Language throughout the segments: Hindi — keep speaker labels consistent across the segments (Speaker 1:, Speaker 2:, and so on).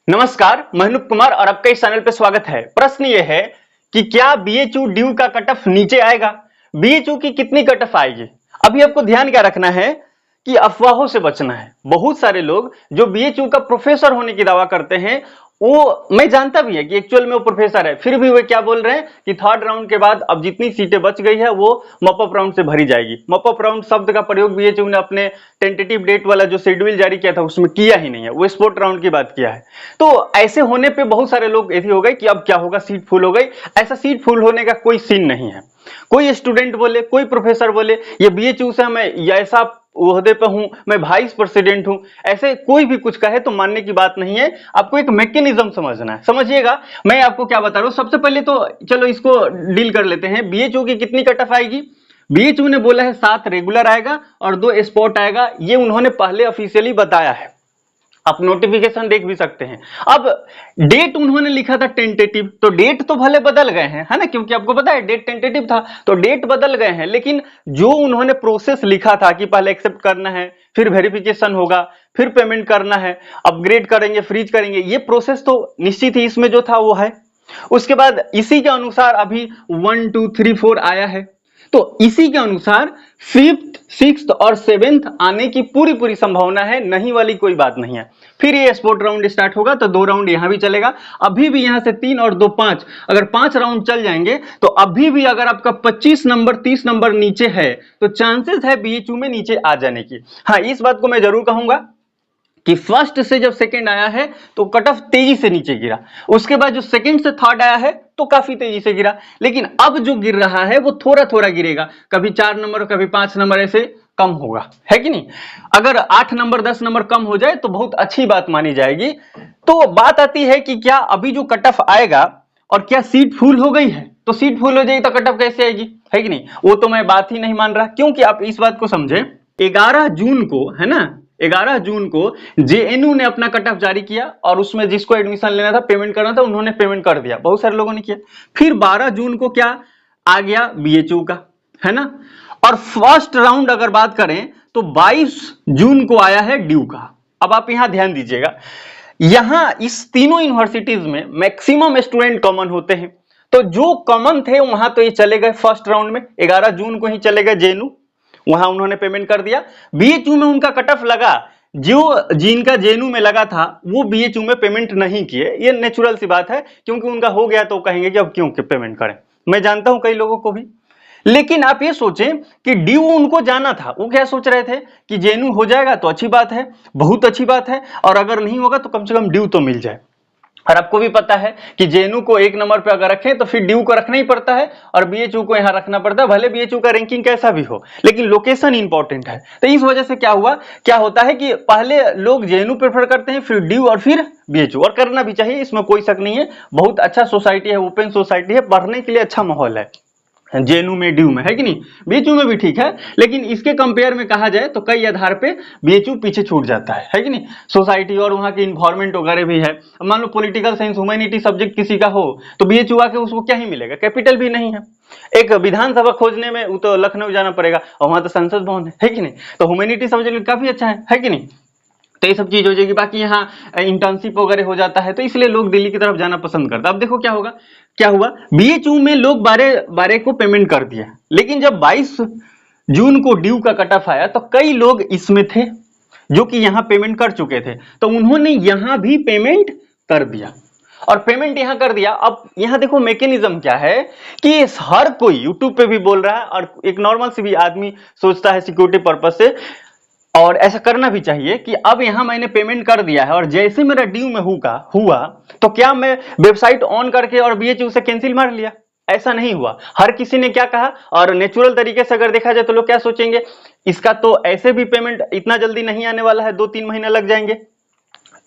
Speaker 1: नमस्कार, मैं अनूप कुमार और आपका इस चैनल पे स्वागत है। प्रश्न ये है कि क्या बीएचयू ड्यू का कट ऑफ नीचे आएगा? बीएचयू की कितनी कट ऑफ आएगी? अभी आपको ध्यान क्या रखना है कि अफवाहों से बचना है। बहुत सारे लोग जो बीएचयू का प्रोफेसर होने की दावा करते हैं, वो मैं जानता भी है कि एक्चुअल में वो प्रोफेसर है, फिर भी वे क्या बोल रहे हैं कि थर्ड राउंड के बाद अब जितनी सीटें बच गई है वो मॉपअप राउंड से भरी जाएगी। मॉपअप राउंड शब्द का प्रयोग बीएचयू ने अपने टेंटेटिव डेट वाला जो शेड्यूल जारी किया था उसमें किया ही नहीं है, वो स्पोर्ट राउंड की बात किया है। तो ऐसे होने पे बहुत सारे लोग ऐसे हो गए कि अब क्या होगा, सीट फुल हो गई। ऐसा सीट फुल होने का कोई सीन नहीं है। कोई स्टूडेंट बोले, कोई प्रोफेसर बोले ये बीएचयू से मैं ऐसा ओहदे पे हूं, मैं वाइस प्रेसिडेंट हूं, ऐसे कोई भी कुछ कहे तो मानने की बात नहीं है। आपको एक मैकेनिज्म समझना है। समझिएगा, मैं आपको क्या बता रहा हूं। सबसे पहले तो चलो इसको डील कर लेते हैं। बीएचयू की कितनी कट ऑफ आएगी? बीएचयू ने बोला है 7 रेगुलर आएगा और 2 स्पॉट आएगा, ये उन्होंने पहले ऑफिशियली बताया है। आप नोटिफिकेशन देख भी सकते हैं। अब डेट उन्होंने लिखा था टेंटेटिव, तो डेट तो भले बदल गए हैं, है ना, क्योंकि आपको पता है डेट टेंटेटिव था तो डेट बदल गए हैं, लेकिन जो उन्होंने प्रोसेस लिखा था कि पहले एक्सेप्ट करना है, फिर वेरिफिकेशन होगा, फिर पेमेंट करना है, अपग्रेड करेंगे, फ्रीज करेंगे, ये प्रोसेस तो निश्चित ही इसमें जो था वो है। उसके बाद इसी के अनुसार अभी 1 2 3 4 आया है, तो इसी के अनुसार 5th 6th और 7th आने की पूरी संभावना है, नहीं वाली कोई बात नहीं है। फिर ये स्पोर्ट राउंड स्टार्ट होगा तो 2 राउंड यहां भी चलेगा। अभी भी यहां से 3 और 2 5, अगर 5 राउंड चल जाएंगे तो अभी भी अगर आपका 25 नंबर 30 नंबर नीचे है तो चांसेस है बीएचयू में नीचे आ जाने की। हाँ, इस बात को मैं जरूर कहूंगा कि फर्स्ट से जब सेकंड आया है तो कट ऑफ तेजी से नीचे गिरा, उसके बाद जो सेकंड से थर्ड आया है तो काफी तेजी से गिरा, लेकिन अब जो गिर रहा है वो थोड़ा थोड़ा गिरेगा, कभी 4 नंबर कभी 5 नंबर ऐसे कम होगा, है कि नहीं। अगर 8 नंबर 10 नंबर कम हो जाए तो बहुत अच्छी बात मानी जाएगी। तो बात आती है कि क्या अभी जो कट ऑफ आएगा और क्या सीट फुल हो गई है? तो सीट फुल हो जाएगी तो कट ऑफ कैसे आएगी, है कि नहीं। वो तो मैं बात ही नहीं मान रहा, क्योंकि आप इस बात को समझे 11 जून को, है ना, 11 जून को जेएनयू ने अपना कट ऑफ जारी किया और उसमें जिसको एडमिशन लेना था, पेमेंट करना था, उन्होंने पेमेंट कर दिया, बहुत सारे लोगों ने किया। फिर 12 जून को क्या आ गया? बीएचयू का, है ना। और फर्स्ट राउंड अगर बात करें तो 22 जून को आया है ड्यू का। अब आप यहां ध्यान दीजिएगा, यहां इस तीनों यूनिवर्सिटीज में मैक्सिमम स्टूडेंट कॉमन होते हैं, तो जो कॉमन थे वहां तो ये चले गए फर्स्ट राउंड में, 11 जून को ही चले गए जेएनयू, वहां उन्होंने पेमेंट कर दिया। बीएचयू में उनका कट ऑफ लगा, जो जिनका जेएनयू में लगा था वो बीएचयू में पेमेंट नहीं किए, ये नेचुरल सी बात है, क्योंकि उनका हो गया तो कहेंगे कि अब क्यों पेमेंट करें। मैं जानता हूं कई लोगों को भी, लेकिन आप ये सोचें कि ड्यू उनको जाना था, वो क्या सोच रहे थे कि जेएनयू हो जाएगा तो अच्छी बात है, बहुत अच्छी बात है, और अगर नहीं होगा तो कम से कम ड्यू तो मिल जाए। और आपको भी पता है कि जेएनयू को 1 नंबर पे अगर रखें तो फिर ड्यू को रखना ही पड़ता है और बीएचयू को यहां रखना पड़ता है, भले बीएचयू का रैंकिंग कैसा भी हो, लेकिन लोकेशन इंपॉर्टेंट है। तो इस वजह से क्या होता है कि पहले लोग जेएनयू प्रेफर करते हैं, फिर ड्यू और फिर बीएचयू, और करना भी चाहिए, इसमें कोई शक नहीं है। बहुत अच्छा सोसाइटी है, ओपन सोसाइटी है, पढ़ने के लिए अच्छा माहौल है जेएनयू में, ड्यू में, है कि नहीं। बीएचयू में भी ठीक है, लेकिन इसके कंपेयर में कहा जाए तो कई आधार पे बीएचयू पीछे छूट जाता है कि नहीं। सोसाइटी और वहां के इन्वायरमेंट वगैरह भी है। मान लो पॉलिटिकल साइंस ह्यूमैनिटी सब्जेक्ट किसी का हो तो बीएचयू आके उसको क्या ही मिलेगा, कैपिटल भी नहीं है। एक विधानसभा खोजने में वो तो लखनऊ जाना पड़ेगा और वहां तो संसद भवन है कि नहीं। तो ह्यूमैनिटी सब्जेक्ट काफी अच्छा है कि नहीं। तो ये सब चीज हो जाएगी। बाकी यहाँ इंटर्नशिप वगैरह हो जाता है, तो इसलिए लोग दिल्ली की तरफ जाना पसंद करते हैं। अब देखो क्या हुआ, बीएचयू में लोग 12 को पेमेंट कर दिया, लेकिन जब 22 जून को ड्यू का कट ऑफ आया तो कई लोग इसमें थे जो कि यहां पेमेंट कर चुके थे, तो उन्होंने यहां भी पेमेंट कर दिया और पेमेंट यहां कर दिया। अब यहां देखो मैकेनिज्म क्या है कि हर कोई यूट्यूब पे भी बोल रहा है और एक नॉर्मल से भी आदमी सोचता है सिक्योरिटी पर्पज से, और ऐसा करना भी चाहिए कि अब यहां मैंने पेमेंट कर दिया है और जैसे मेरा ड्यू में हुआ तो क्या मैं वेबसाइट ऑन करके और बीएचयू से कैंसिल मार लिया? ऐसा नहीं हुआ। हर किसी ने क्या कहा, और नेचुरल तरीके से अगर देखा जाए तो लोग क्या सोचेंगे, इसका तो ऐसे भी पेमेंट इतना जल्दी नहीं आने वाला है, 2-3 महीने लग जाएंगे।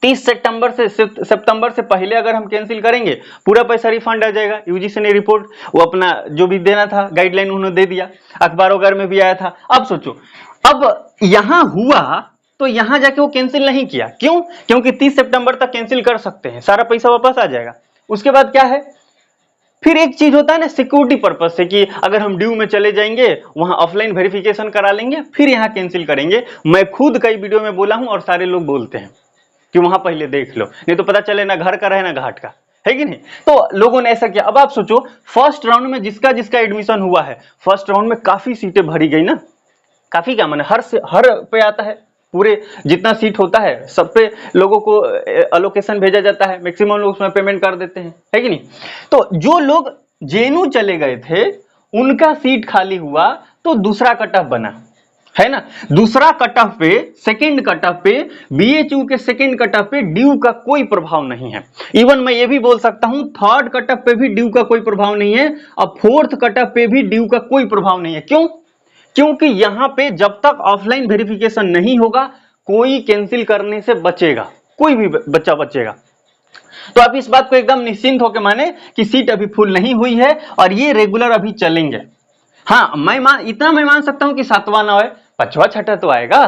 Speaker 1: 30 सितंबर से पहले अगर हम कैंसिल करेंगे पूरा पैसा रिफंड आ जाएगा। यूजीसी ने रिपोर्ट वो अपना जो भी देना था गाइडलाइन उन्होंने दे दिया, अखबार वगैरह में भी आया था। अब सोचो, अब यहां हुआ तो यहां जाके वो कैंसिल नहीं किया, क्यों? क्योंकि 30 सितंबर तक कैंसिल कर सकते हैं, सारा पैसा वापस आ जाएगा। उसके बाद क्या है, फिर एक चीज होता है ना सिक्योरिटी पर्पज से कि अगर हम ड्यू में चले जाएंगे वहां ऑफलाइन वेरिफिकेशन करा लेंगे फिर यहां कैंसिल करेंगे। मैं खुद कई वीडियो में बोला हूं और सारे लोग बोलते हैं, कि वहां पहले देख लो, नहीं तो पता चले ना घर का रहे ना घाट का, है कि नहीं। तो लोगों ने ऐसा किया। अब आप सोचो फर्स्ट राउंड में जिसका जिसका एडमिशन हुआ है, फर्स्ट राउंड में काफी सीटें भरी गई ना, काफी क्या माने हर पे आता है, पूरे जितना सीट होता है सब पे लोगों को अलोकेशन भेजा जाता है, मैक्सिमम लोग उसमें पेमेंट कर देते हैं, है कि नहीं। तो जो लोग जेएनयू चले गए थे उनका सीट खाली हुआ तो दूसरा कट ऑफ बना, है ना। दूसरा कट ऑफ पे, सेकंड कट ऑफ पे, बीएचयू के सेकंड कट ऑफ पे ड्यू का कोई प्रभाव नहीं है। इवन मैं ये भी बोल सकता हूं थर्ड कट ऑफ पे भी ड्यू का कोई प्रभाव नहीं है, और फोर्थ कट ऑफ पे भी ड्यू का कोई प्रभाव नहीं है। क्यों? क्योंकि यहां पे जब तक ऑफलाइन वेरिफिकेशन नहीं होगा कोई कैंसिल करने से बचेगा, कोई भी बच्चा बचेगा। तो आप इस बात को एकदम निश्चिंत होकर माने कि सीट अभी फुल नहीं हुई है और ये रेगुलर अभी चलेंगे। हाँ, इतना मैं मान सकता हूं कि 7वां ना आए, 5वां 6ठा तो आएगा,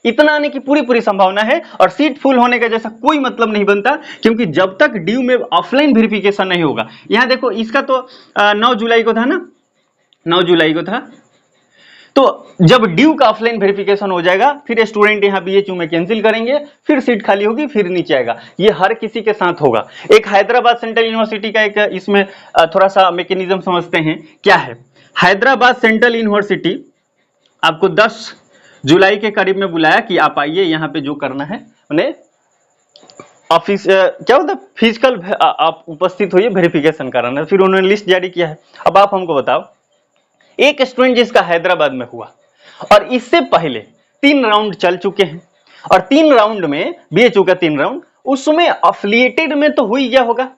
Speaker 1: इतना आने की पूरी संभावना है। और सीट फुल होने का जैसा कोई मतलब नहीं बनता, क्योंकि जब तक ड्यू में ऑफलाइन वेरिफिकेशन नहीं होगा। यहां देखो इसका तो 9 जुलाई को था ना, 9 जुलाई को था। तो जब ड्यू का ऑफलाइन वेरिफिकेशन हो जाएगा फिर स्टूडेंट यहां बीएचयू में कैंसिल करेंगे, फिर सीट खाली होगी, फिर नीचे आएगा। ये हर किसी के साथ होगा। एक हैदराबाद सेंट्रल यूनिवर्सिटी का एक इसमें थोड़ा सा मैकेनिज्म समझते हैं क्या है। हैदराबाद सेंट्रल यूनिवर्सिटी आपको 10 जुलाई के करीब में बुलाया कि आप आइए, यहाँ पे जो करना है उन्हें ऑफिस क्या होता है फिजिकल आप उपस्थित होइए, वेरिफिकेशन कराना है। फिर उन्होंने लिस्ट जारी किया है। अब आप हमको बताओ, एक स्टूडेंट जिसका हैदराबाद में हुआ और इससे पहले 3 राउंड चल चुके हैं, और 3 राउंड में बीएचयू का 3 राउंड, उसमें अफिलिएटेड में तो हो ही गया होगा।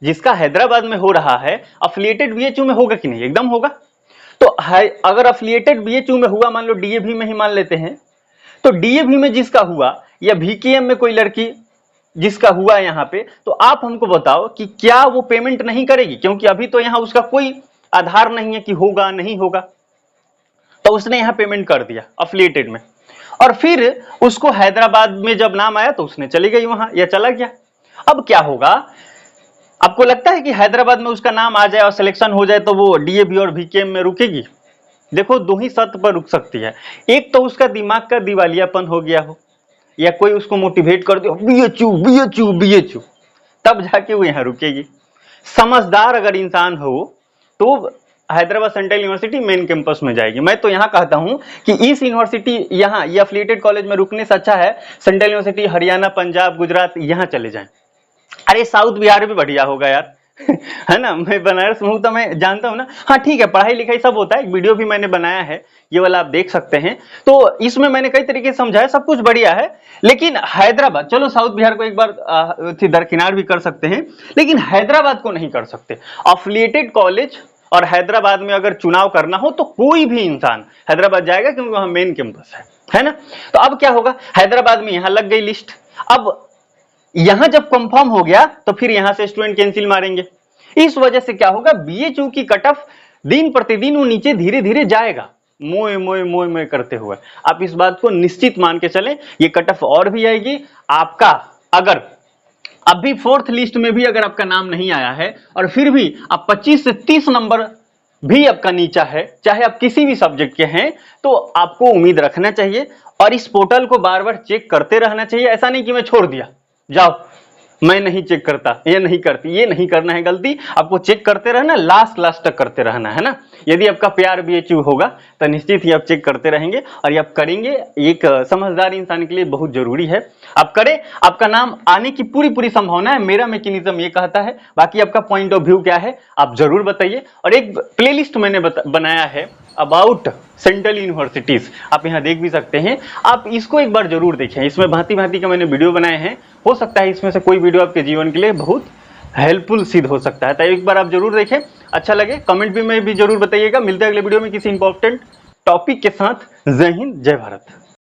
Speaker 1: जिसका हैदराबाद में हो रहा है अफिलिएटेड बीएचयू में होगा कि नहीं? एकदम होगा। तो अगर अफिलिएटेड बीएचयू में हुआ, मान लो डीएवी में ही मान लेते हैं, तो डीएवी में जिसका हुआ या वीकेएम में कोई लड़की जिसका हुआ यहाँ पे, तो आप हमको बताओ कि क्या वो पेमेंट नहीं करेगी? क्योंकि अभी तो यहाँ उसका कोई आधार नहीं है कि होगा नहीं होगा, तो उसने यहां पेमेंट कर दिया अफिलिएटेड में, और फिर उसको हैदराबाद में जब नाम आया तो उसने चली गई वहां या चला गया। अब क्या होगा? आपको लगता है कि हैदराबाद में उसका नाम आ जाए और सिलेक्शन हो जाए तो वो डीएवी और वीकेएम में रुकेगी? देखो, 2 ही शर्त पर रुक सकती है। एक तो उसका दिमाग का दिवालियापन हो गया हो, या कोई उसको मोटिवेट कर दे बीएचयू बीएचयू बीएचयू, तब जाके वो यहां रुकेगी। समझदार अगर इंसान हो तो Hyderabad central university main campus में जाएगी। मैं तो यहां कहता हूं कि इस यूनिवर्सिटी यहां ये एफिलिएटेड कॉलेज में रुकने से अच्छा है सेंट्रल यूनिवर्सिटी हरियाणा, पंजाब, गुजरात यहां चले जाएं। अरे साउथ बिहार भी बढ़िया होगा यार है ना। मैं बनारस में हूं तो मैं जानता हूं ना। हाँ ठीक है, पढ़ाई लिखाई सब होता है, एक वीडियो भी मैंने बनाया है, ये वाला आप देख सकते हैं। तो इसमें मैंने कई तरीके से समझाया, सब कुछ बढ़िया है। लेकिन हैदराबाद, चलो साउथ बिहार को एक बार दरकिनार भी कर सकते हैं, लेकिन हैदराबाद को नहीं कर सकते। अफिलिएटेड कॉलेज और हैदराबाद में अगर चुनाव करना हो तो कोई भी इंसान हैदराबाद जाएगा, क्योंकि वहां मेन कैंपस है ना। तो अब क्या होगा? हैदराबाद में यहां लग गई लिस्ट। अब यहां जब कंफर्म हो गया तो फिर यहां से स्टूडेंट कैंसिल मारेंगे। इस वजह से क्या होगा? बीएचयू की कट ऑफ दिन प्रतिदिन वो नीचे धीरे धीरे जाएगा, मोए मोए मोए मोए करते हुए। आप इस बात को निश्चित मान के चलें, ये कट ऑफ और भी आएगी आपका। अगर अभी 4th लिस्ट में भी अगर आपका नाम नहीं आया है और फिर भी आप 25 से 30 नंबर भी आपका नीचा है, चाहे आप किसी भी सब्जेक्ट के हैं, तो आपको उम्मीद रखना चाहिए और इस पोर्टल को बार बार चेक करते रहना चाहिए। ऐसा नहीं कि मैं छोड़ दिया, जाओ मैं नहीं चेक करता, ये नहीं करती, ये नहीं करना है गलती। आपको चेक करते रहना, लास्ट तक करते रहना है ना। यदि आपका प्यार बीएचयू होगा तो निश्चित ही आप चेक करते रहेंगे, और ये आप करेंगे। एक समझदार इंसान के लिए बहुत जरूरी है, आप करें। आपका नाम आने की पूरी संभावना है, मेरा मैकेनिज्म ये कहता है। बाकी आपका पॉइंट ऑफ व्यू क्या है आप जरूर बताइए। और एक प्लेलिस्ट मैंने बनाया है अबाउट सेंट्रल यूनिवर्सिटीज, आप यहाँ देख भी सकते हैं, आप इसको एक बार जरूर देखें। इसमें भांति का मैंने वीडियो बनाए हैं, हो सकता है इसमें से कोई वीडियो आपके जीवन के लिए बहुत हेल्पफुल सिद्ध हो सकता है। तो एक बार आप जरूर देखें, अच्छा लगे कमेंट में भी जरूर बताइएगा। मिलते हैं अगले वीडियो में किसी इंपॉर्टेंट टॉपिक के साथ। जय हिंद, जय भारत।